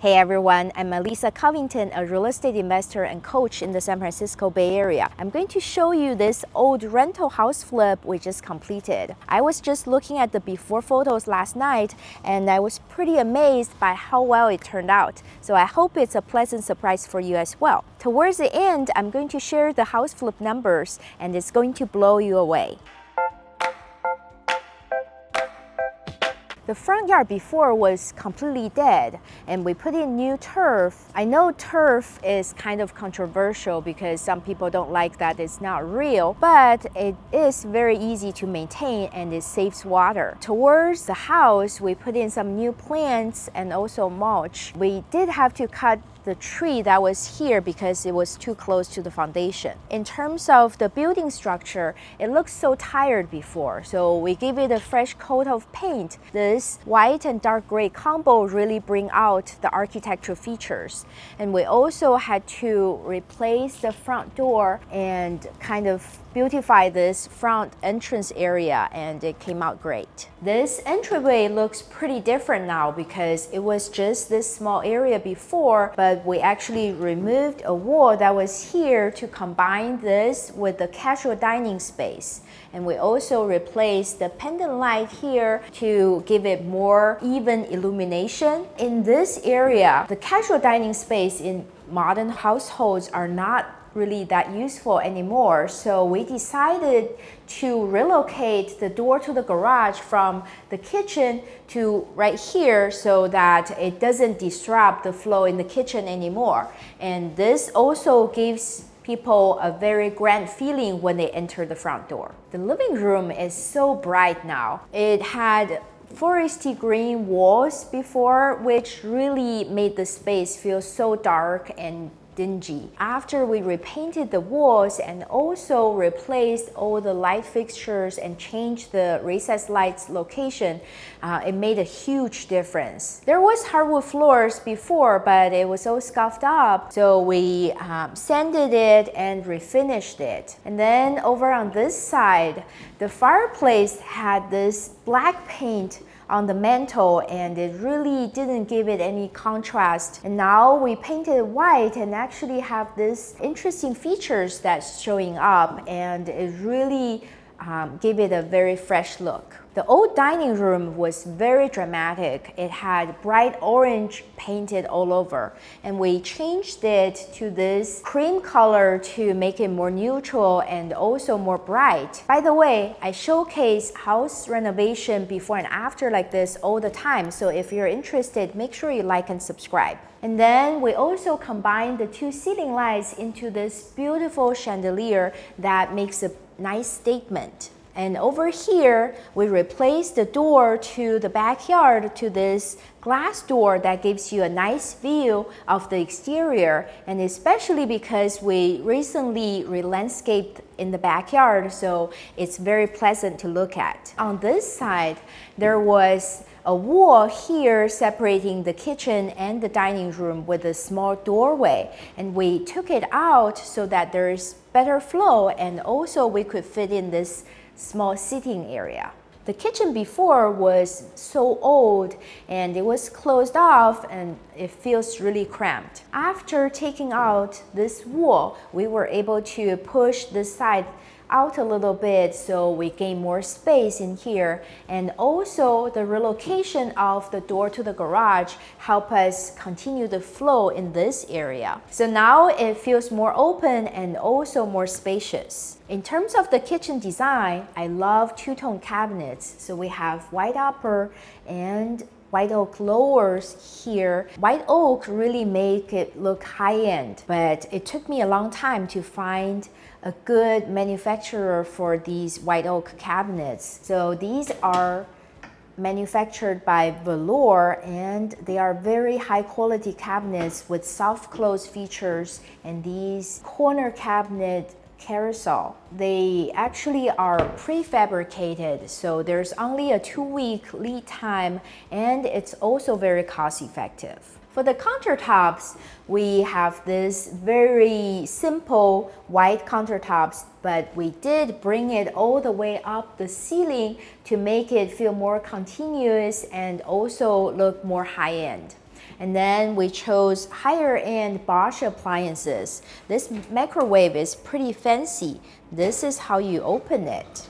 Hey everyone, I'm Melissa Covington, a real estate investor and coach in the San Francisco Bay Area. I'm going to show you this old rental house flip we just completed. I was just looking at the before photos last night and I was pretty amazed by how well it turned out. So I hope it's a pleasant surprise for you as well. Towards the end, I'm going to share the house flip numbers and it's going to blow you away. The front yard before was completely dead and we put in new turf. I know turf is kind of controversial because some people don't like that it's not real, but it is very easy to maintain and it saves water. Towards the house, we put in some new plants and also mulch. We did have to cut the tree that was here because it was too close to the foundation. In terms of the building structure, it looked so tired before, so we gave it a fresh coat of paint. This white and dark gray combo really bring out the architectural features. And we also had to replace the front door and kind of beautify this front entrance area, and it came out great. This entryway looks pretty different now because it was just this small area before, but we actually removed a wall that was here to combine this with the casual dining space. And we also replaced the pendant light here to give it more even illumination. In this area, the casual dining space in modern households are not really that useful anymore. So we decided to relocate the door to the garage from the kitchen to right here so that it doesn't disrupt the flow in the kitchen anymore. And this also gives people a very grand feeling when they enter the front door. The living room is so bright now. It had foresty green walls before, which really made the space feel so dark and dingy. After we repainted the walls and also replaced all the light fixtures and changed the recessed lights location, it made a huge difference. There was hardwood floors before, but it was all scuffed up, so we sanded it and refinished it. And then over on this side, the fireplace had this black paint on the mantle and it really didn't give it any contrast. And now we painted white and actually have this interesting features that's showing up, and it really gave it a very fresh look. The old dining room was very dramatic. It had bright orange painted all over, and we changed it to this cream color to make it more neutral and also more bright. By the way, I showcase house renovation before and after like this all the time, so if you're interested, make sure you like and subscribe. And then we also combined the two ceiling lights into this beautiful chandelier that makes a nice statement. And over here, we replaced the door to the backyard to this glass door that gives you a nice view of the exterior, and especially because we recently re-landscaped in the backyard, so it's very pleasant to look at. On this side, there was a wall here separating the kitchen and the dining room with a small doorway, and we took it out so that there's better flow and also we could fit in this small sitting area. The kitchen before was so old and it was closed off and it feels really cramped. After taking out this wall, we were able to push this side out a little bit so we gain more space in here, and also the relocation of the door to the garage help us continue the flow in this area. So now it feels more open and also more spacious. In terms of the kitchen design, I love two-tone cabinets. So we have white upper and white oak lowers here. White oak really make it look high-end, but it took me a long time to find a good manufacturer for these white oak cabinets. So these are manufactured by Velour and they are very high quality cabinets with soft close features and these corner cabinet carousel. They actually are prefabricated, so there's only a 2-week lead time and it's also very cost effective. For the countertops, we have this very simple white countertops, but we did bring it all the way up the ceiling to make it feel more continuous and also look more high-end. And then we chose higher end Bosch appliances. This microwave is pretty fancy. This is how you open it.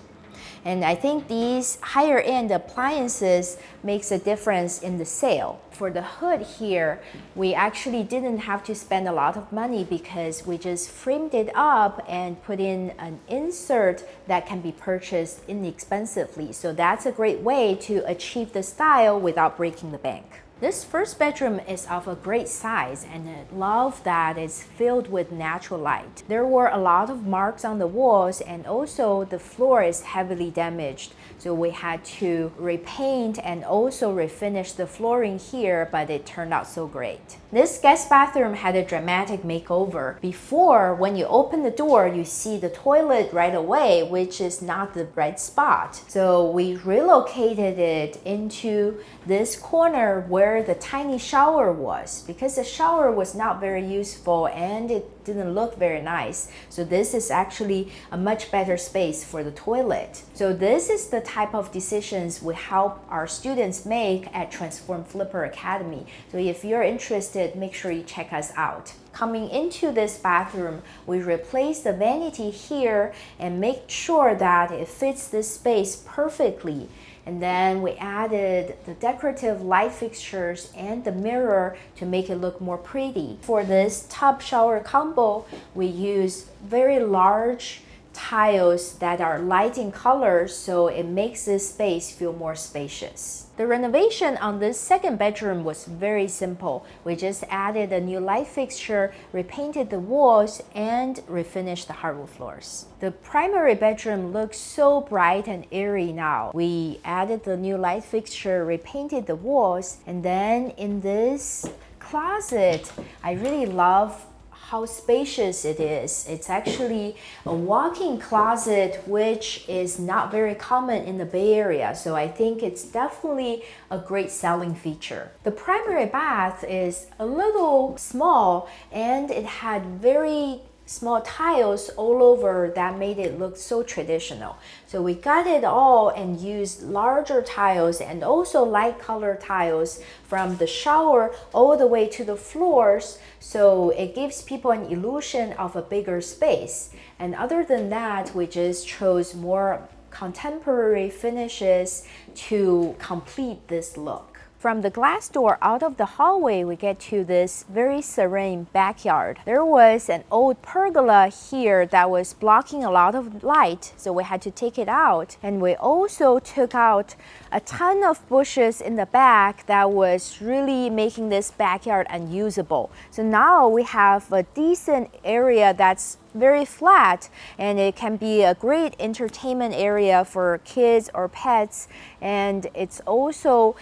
And I think these higher end appliances makes a difference in the sale. For the hood here, we actually didn't have to spend a lot of money because we just framed it up and put in an insert that can be purchased inexpensively. So that's a great way to achieve the style without breaking the bank. This first bedroom is of a great size, and I love that it's filled with natural light. There were a lot of marks on the walls, and also the floor is heavily damaged. So we had to repaint and also refinish the flooring here, but it turned out so great. This guest bathroom had a dramatic makeover. Before, when you open the door, you see the toilet right away, which is not the right spot. So we relocated it into this corner where the tiny shower was, because the shower was not very useful and it didn't look very nice. So this is actually a much better space for the toilet. So this is the type of decisions we help our students make at Transform Flipper Academy. So if you're interested, make sure you check us out. Coming into this bathroom, we replaced the vanity here and make sure that it fits this space perfectly. And then we added the decorative light fixtures and the mirror to make it look more pretty. For this tub shower combo, we use very large tiles that are light in color, so it makes this space feel more spacious. The renovation on this second bedroom was very simple. We just added a new light fixture, repainted the walls, and refinished the hardwood floors. The primary bedroom looks so bright and airy now. We added the new light fixture, repainted the walls, and then in this closet, I really love how spacious it is. It's actually a walk-in closet, which is not very common in the Bay Area. So I think it's definitely a great selling feature. The primary bath is a little small and it had very small tiles all over that made it look so traditional. So we got it all and used larger tiles and also light color tiles from the shower all the way to the floors, so it gives people an illusion of a bigger space. And other than that, we just chose more contemporary finishes to complete this look. From the glass door out of the hallway, we get to this very serene backyard. There was an old pergola here that was blocking a lot of light, so we had to take it out. And we also took out a ton of bushes in the back that was really making this backyard unusable. So now we have a decent area that's very flat, and it can be a great entertainment area for kids or pets, and it's also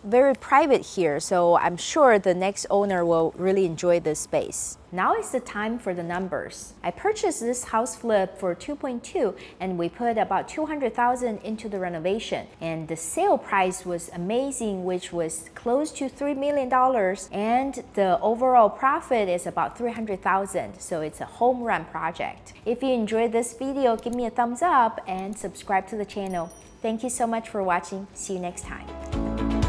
very private here, so I'm sure the next owner will really enjoy this space. Now is the time for the numbers. I purchased this house flip for 2.2 and we put about 200,000 into the renovation, and the sale price was amazing, which was close to $3 million, and the overall profit is about 300,000, so it's a home run project. If you enjoyed this video, give me a thumbs up and subscribe to the channel. Thank you so much for watching. See you next time.